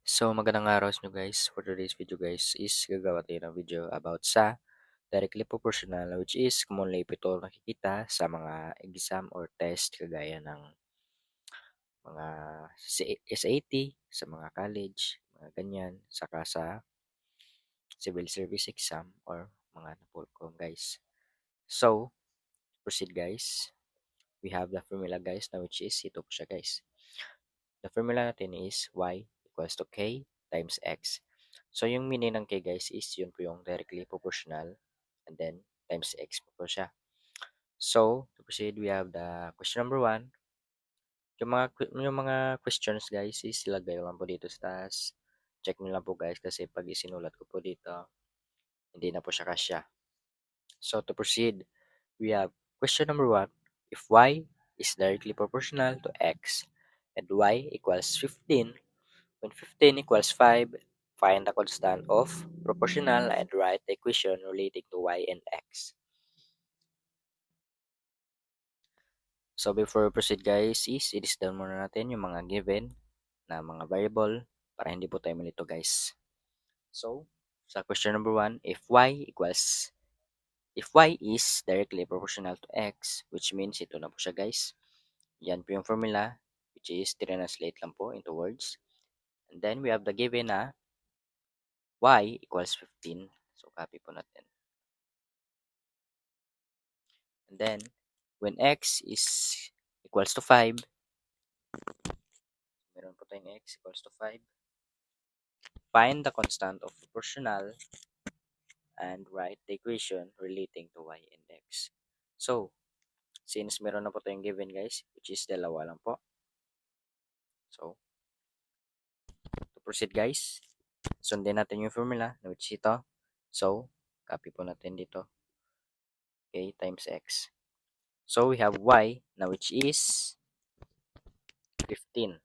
So, magandang araw sa inyo guys. For today's video guys is gagawa tayo ng video about sa directly proportional which is commonly po ito nakikita sa mga exam or test kagaya ng mga SAT, sa mga college, mga ganyan, saka sa civil service exam or mga napolcom guys. So, proceed guys. We have the formula guys na which is ito po siya guys. The formula natin is y equals to k times x. So, yung meaning ng k guys is yun po yung directly proportional and then times x po siya. So, to proceed, we have the question number 1. Yung mga questions guys is ilagay ko lang po dito sa taas. Check nyo lang po guys kasi pag isinulat ko po dito, hindi na po siya kasya. So, to proceed, we have question number 1. If y is directly proportional to x and y equals 15, when 15 equals 5, find the constant of proportional and write the equation relating to y and x. So before we proceed guys, is i-list down muna natin yung mga given na mga variable para hindi po tayo malito guys. So, sa question number 1, if y is directly proportional to x, which means ito na po siya guys. Yan po yung formula, which is translate lang po into words. And then we have the given na y equals 15. So, copy po natin. And then, when x is equals to 5, meron po tayong x equals to 5, find the constant of proportional and write the equation relating to y and x. So, since meron na po tayong given guys, which is dalawa lang po. So, to proceed guys, sundin natin yung formula, which is ito. So, copy po natin dito. Okay, times x. So, we have y na which is 15.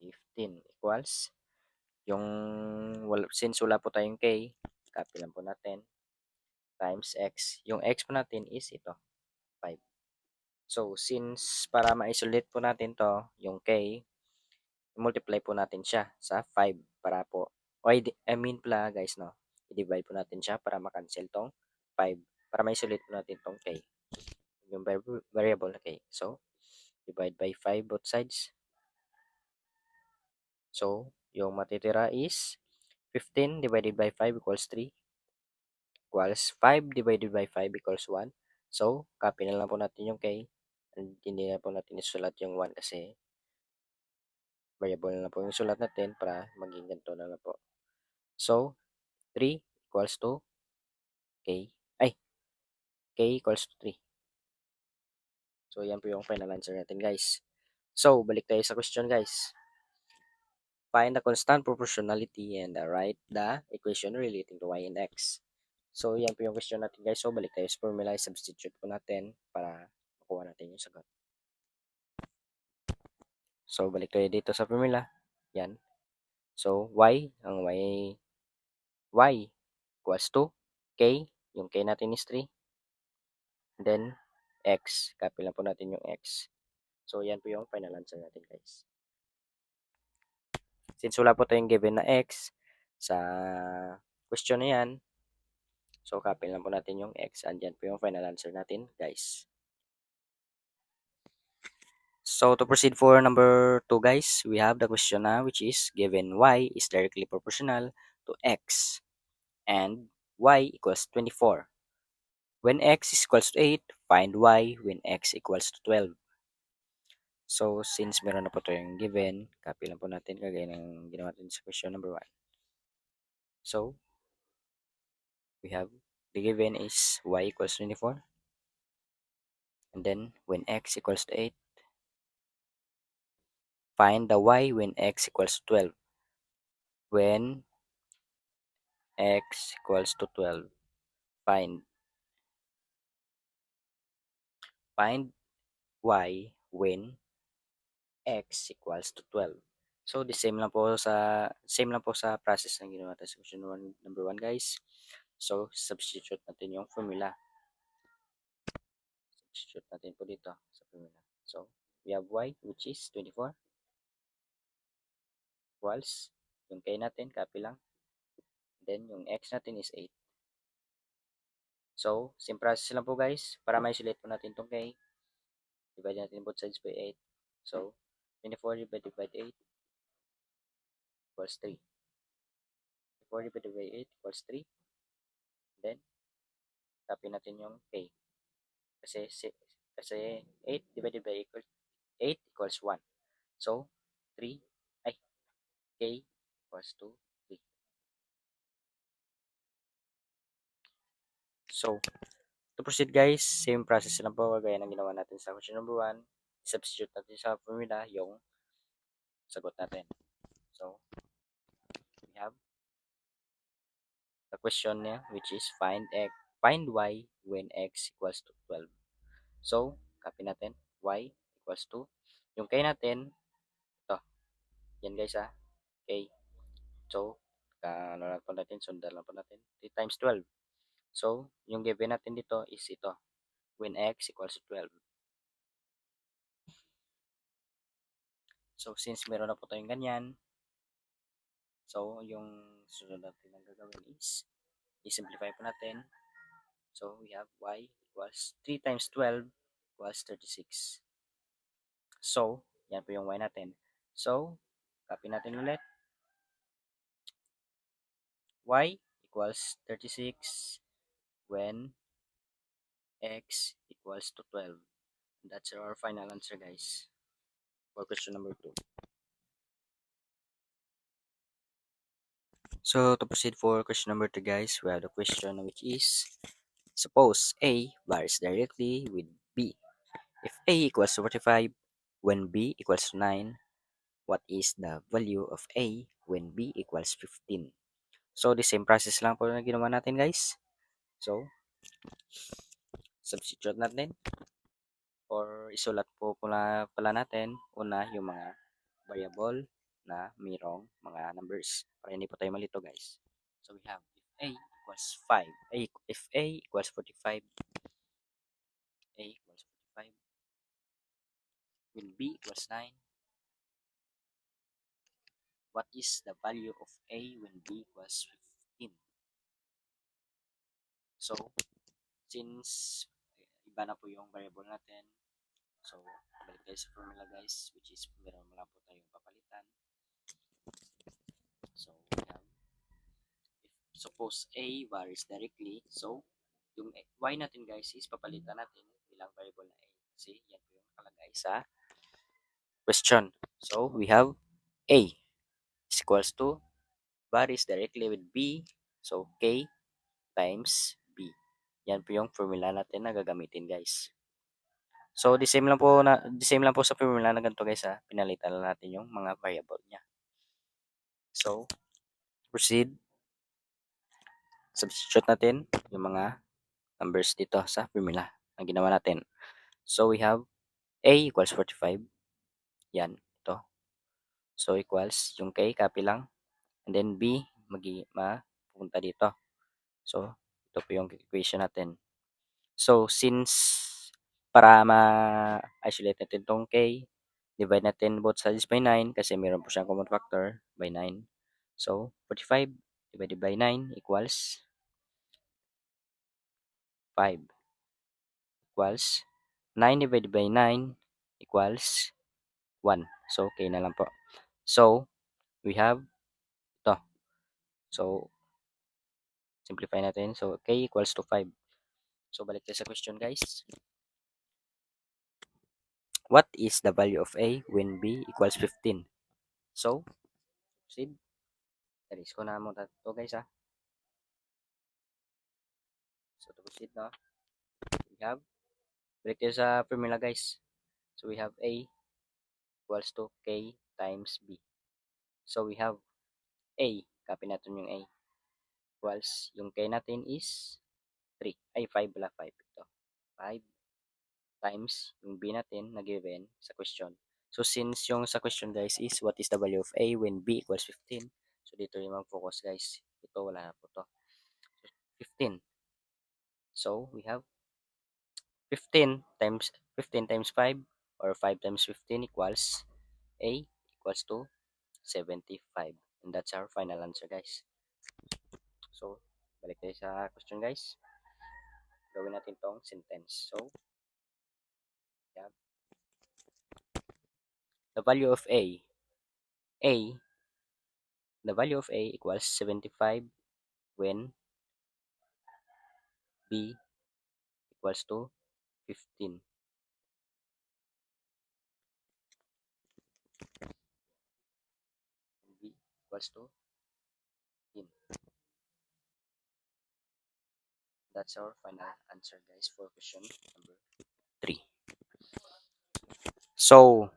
15 equals yung since wala po tayong k, copy lang po natin times x. Yung x po natin is ito, 5. So, since para ma-isolate po natin to, yung k, multiply po natin siya sa 5 para po, I mean pala guys, no, i-divide po natin siya para makancel tong 5 para ma-isolate po natin tong k, yung variable na k. So, divide by 5 both sides. So, yung matitira is 15 divided by 5 equals 3 equals 5 divided by 5 equals 1. So, copy na lang po natin yung k. And hindi na po natin isulat yung 1 kasi variable na lang po yung sulat natin para maging ganito na lang po. So, 3 equals to k. Ay, k equals to 3. So, yan po yung final answer natin guys. So, balik tayo sa question guys. Find the constant proportionality and write the equation relating to y and x. So, yan po yung question natin guys. So, balik tayo sa formula. Substitute po natin para makuha natin yung sagot. So, balik tayo dito sa formula. Yan. So, y equals to k. Yung k natin is 3. And then, x. Copy lang po natin yung x. So, yan po yung final answer natin guys. Since wala po tayong given na x sa question na yan, so copy lang po natin yung x. And yan po yung final answer natin guys. So, to proceed for number 2 guys, we have the question na which is given y is directly proportional to x and y equals 24. When x is equals to 8, find y when x equals to 12. So, since meron na po tayong given, copy lang po natin kagaya ng ginawa natin sa question number 1. So, we have the given is y equals 24. And then, when x equals to 8, find the y when x equals to 12. When x equals to 12, find y when x equals to 12. So, same lang po sa process ng ginawa natin sa question number 1 guys. So, substitute natin yung formula. Substitute natin po dito sa formula. So, we have y which is 24 equals yung k natin, copy lang. Then yung x natin is 8. So, same process lang po guys. Para ma-isolate po natin itong k, divide natin both sides by 8. So, 24 divided by 8 equals 3. 24 divided by 8 equals 3. Then, copy natin yung k. Kasi 8 divided by 8 equals 1. So, 3, ay, k equals to 3. So, to proceed guys, same process lang po gaya ng ginawa natin sa question number 1. Substitute natin sa formula yung sagot natin. So, we have the question niya which is find y when x equals to 12. So, copy natin y equals to yung k natin, ito. Yan guys k. So, ano lang po natin, sundan lang po natin. 3 times 12. So, yung given natin dito is ito. When x equals to 12. So, since meron na po tayong ganyan, so, yung sunod natin ang gagawin is i-simplify po natin. So, we have y equals 3 times 12 equals 36. So, yan po yung y natin. So, copy natin ulit. Y equals 36 when x equals to 12. That's our final answer guys for question number 2. So, to proceed for question number 2 guys, we have the question which is, suppose A varies directly with B. If A equals to 45 when B equals to 9, what is the value of A when B equals 15? So, the same process lang po na ginawa natin guys. So, substitute natin or isulat po pala natin una yung mga variable na mayroong mga numbers para hindi po tayo malito guys. So, we have if A equals 5, if A equals 45, A equals 45, when B equals 9, what is the value of A when B equals 15? So, since iba na po yung variable natin, so, balik tayo sa formula guys, which is meron lang po tayong papalitan. So, we have, if suppose A varies directly, so, yung y natin guys is papalitan natin bilang variable na A. Kasi yan po yung nakalagay sa question. So, we have A is equals to varies directly with B. So, K times B. Yan po yung formula natin na gagamitin guys. So, the same lang po sa formula na ganito guys Pinalitan lang natin yung mga variable niya. So, proceed. Substitute natin yung mga numbers dito sa formula na ginawa natin. So, we have A equals 45. Yan, ito. So, equals yung K, copy lang. And then B, mapunta dito. So, ito po yung equation natin. So, since para ma-isolate natin itong K, divide natin both sides by 9 kasi meron po siyang common factor by 9. So, 45 divided by 9 equals 5 equals 9 divided by 9 equals 1. So, K na lang po. So, we have ito. So, simplify natin. So, K equals to 5. So, balik tayo sa question guys. What is the value of A when B equals 15? So, proceed. Erase ko na muna ito guys So, to proceed na, we have, balik tayo sa formula guys. So, we have A equals to K times B. So, we have A, copy natin yung A, equals, yung K natin is 3, ay 5 pala, 5 ito. 5 times yung B natin na given sa question. So, since yung sa question guys is what is the value of A when B equals 15? So, dito yung mag-focus guys. Ito, wala na po to. So, 15. So, we have 15 times 5 or 5 times 15 equals A equals to 75. And that's our final answer, guys. So, balik tayo sa question, guys. Gawin natin tong sentence. So, yeah. The value of A, the value of A equals 75 when B equals to 15. And B equals to 15. That's our final answer, guys, for question number 3. So,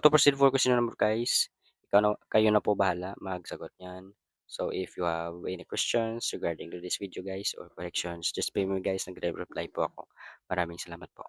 to proceed for question number, guys, kayo na po bahala magsagot niyan. So, if you have any questions regarding to this video, guys, or corrections, just pay me, guys, nagre-reply po ako. Maraming salamat po.